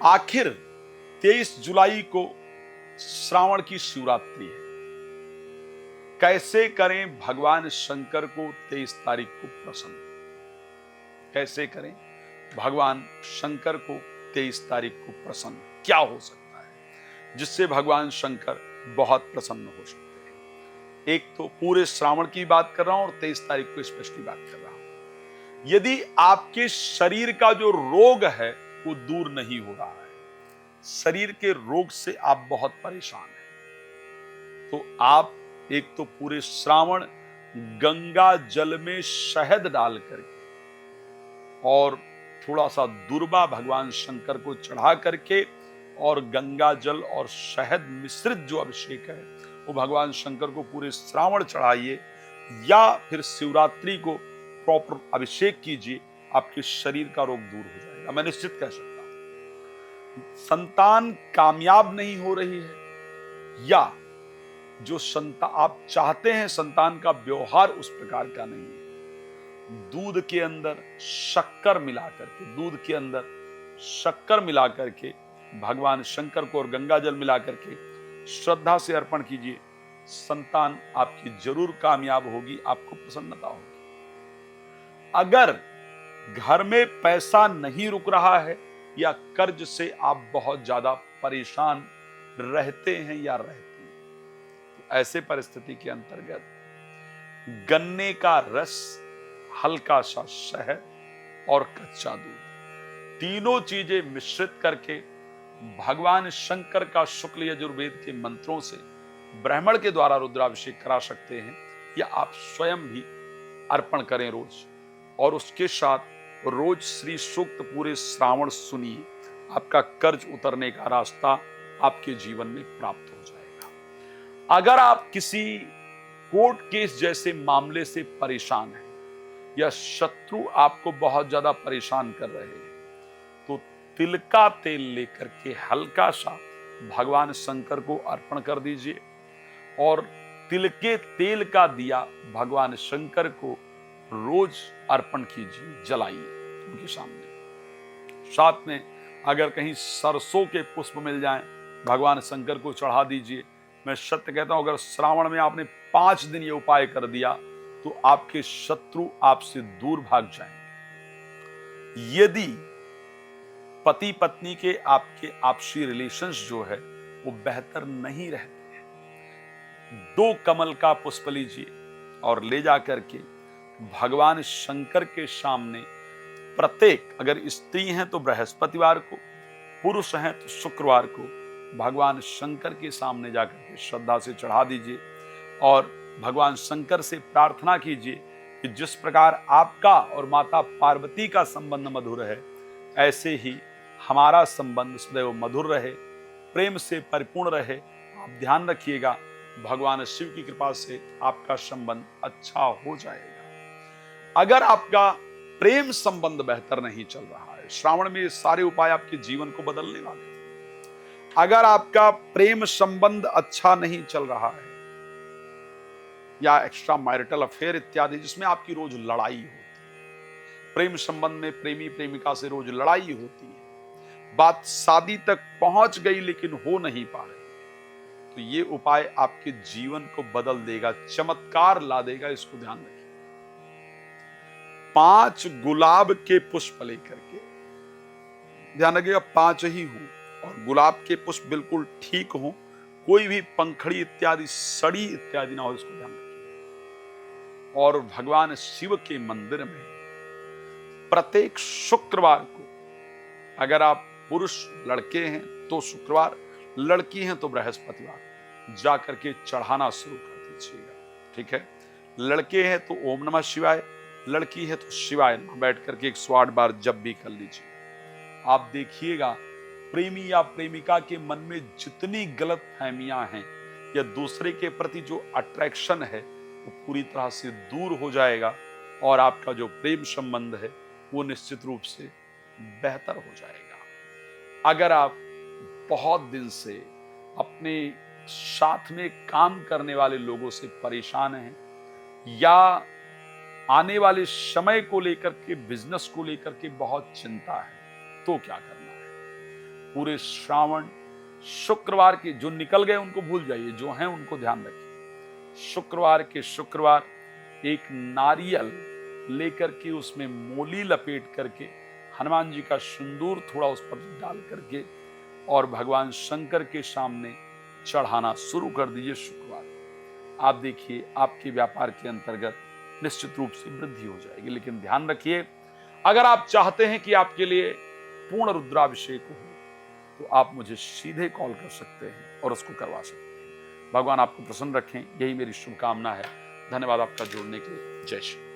आखिर 23 जुलाई को श्रावण की शिवरात्रि है। कैसे करें भगवान शंकर को 23 तारीख को प्रसन्न? कैसे करें भगवान शंकर को 23 तारीख को प्रसन्न? क्या हो सकता है जिससे भगवान शंकर बहुत प्रसन्न हो सकते हैं? एक तो पूरे श्रावण की बात कर रहा हूं और 23 तारीख को स्पेशली बात कर रहा हूं। यदि आपके शरीर का जो रोग है वो दूर नहीं हो रहा है, शरीर के रोग से आप बहुत परेशान हैं, तो आप एक तो पूरे श्रावण गंगा जल में शहद डाल करके और थोड़ा सा दुर्बा भगवान शंकर को चढ़ा करके और गंगा जल और शहद मिश्रित जो अभिषेक है वो भगवान शंकर को पूरे श्रावण चढ़ाइए, या फिर शिवरात्रि को प्रॉपर अभिषेक कीजिए। आपके शरीर का रोग दूर हो जाएगा, मैं निश्चित कह सकता हूं। संतान कामयाब नहीं हो रही है, या जो आप चाहते हैं संतान का व्यवहार उस प्रकार का नहीं है, दूध के अंदर शक्कर मिला करके भगवान शंकर को और गंगा जल मिला करके श्रद्धा से अर्पण कीजिए। संतान आपकी जरूर कामयाब होगी, आपको प्रसन्नता होगी। अगर घर में पैसा नहीं रुक रहा है या कर्ज से आप बहुत ज्यादा परेशान रहते हैं या रहती हैं, तो ऐसे परिस्थिति के अंतर्गत गन्ने का रस, हल्का सा शहद और कच्चा दूध, तीनों चीजें मिश्रित करके भगवान शंकर का शुक्ल यजुर्वेद के मंत्रों से ब्राह्मण के द्वारा रुद्राभिषेक करा सकते हैं, या आप स्वयं भी अर्पण करें रोज। और उसके साथ रोज श्री सूक्त पूरे श्रावण सुनिए, आपका कर्ज उतरने का रास्ता आपके जीवन में प्राप्त हो जाएगा। अगर आप किसी कोर्ट केस जैसे मामले से परेशान हैं या शत्रु आपको बहुत ज्यादा परेशान कर रहे हैं, तो तिल का तेल लेकर के हल्का सा भगवान शंकर को अर्पण कर दीजिए और तिल के तेल का दिया भगवान शंकर को रोज अर्पण कीजिए, जलाइए उनके सामने। साथ में अगर कहीं सरसों के पुष्प मिल जाएं, भगवान शंकर को चढ़ा दीजिए। मैं सत्य कहता हूं, अगर श्रावण में आपने 5 दिन ये उपाय कर दिया तो आपके शत्रु आपसे दूर भाग जाएंगे। यदि पति पत्नी के आपके आपसी रिलेशंस जो है वो बेहतर नहीं रहते हैं, 2 कमल का पुष्प लीजिए और ले जाकर के भगवान शंकर के सामने प्रत्येक, अगर स्त्री हैं तो बृहस्पतिवार को, पुरुष हैं तो शुक्रवार को भगवान शंकर के सामने जाकर के श्रद्धा से चढ़ा दीजिए और भगवान शंकर से प्रार्थना कीजिए कि जिस प्रकार आपका और माता पार्वती का संबंध मधुर है, ऐसे ही हमारा संबंध सदैव मधुर रहे, प्रेम से परिपूर्ण रहे। आप ध्यान रखिएगा, भगवान शिव की कृपा से आपका संबंध अच्छा हो जाएगा। अगर आपका प्रेम संबंध बेहतर नहीं चल रहा है, श्रावण में ये सारे उपाय आपके जीवन को बदलने वाले हैं। अगर आपका प्रेम संबंध अच्छा नहीं चल रहा है या एक्स्ट्रा मैरिटल अफेयर इत्यादि जिसमें आपकी रोज लड़ाई होती है, प्रेम संबंध में प्रेमी प्रेमिका से रोज लड़ाई होती है, बात शादी तक पहुंच गई लेकिन हो नहीं पा रही, तो ये उपाय आपके जीवन को बदल देगा, चमत्कार ला देगा। इसको ध्यान रखिए। 5 गुलाब के पुष्प लेकर के, ध्यान रखिएगा 5 ही हो और गुलाब के पुष्प बिल्कुल ठीक हो, कोई भी पंखड़ी इत्यादि सड़ी इत्यादि ना हो, इसको ध्यान रखिए। और भगवान शिव के मंदिर में प्रत्येक शुक्रवार को, अगर आप पुरुष लड़के हैं तो शुक्रवार, लड़की हैं तो बृहस्पतिवार जाकर के चढ़ाना शुरू कर दीजिएगा। ठीक है, लड़के हैं तो ओम नमः शिवाय, लड़की है तो शिवाय नमः बैठ करके 108 बार जप भी कर लीजिए। आप देखिएगा प्रेमी या प्रेमिका के मन में जितनी गलत फहमियां हैं या दूसरे के प्रति जो अट्रैक्शन है वो पूरी तरह से दूर हो जाएगा और आपका जो प्रेम संबंध है वो निश्चित रूप से बेहतर हो जाएगा। अगर आप बहुत दिन से अपने साथ में काम करने वाले लोगों से परेशान हैं या आने वाले समय को लेकर के, बिजनेस को लेकर के बहुत चिंता है, तो क्या करना है? पूरे श्रावण शुक्रवार के जो निकल गए उनको भूल जाइए, जो हैं उनको ध्यान रखिए। शुक्रवार के शुक्रवार एक नारियल लेकर के उसमें मोली लपेट करके हनुमान जी का सिंदूर थोड़ा उस पर डाल करके और भगवान शंकर के सामने चढ़ाना शुरू कर दीजिए शुक्रवार। आप देखिए आपके व्यापार के अंतर्गत निश्चित रूप से वृद्धि हो जाएगी। लेकिन ध्यान रखिए, अगर आप चाहते हैं कि आपके लिए पूर्ण रुद्राभिषेक हो तो आप मुझे सीधे कॉल कर सकते हैं और उसको करवा सकते हैं। भगवान आपको प्रसन्न रखें, यही मेरी शुभकामना है। धन्यवाद आपका जुड़ने के लिए। जय श्री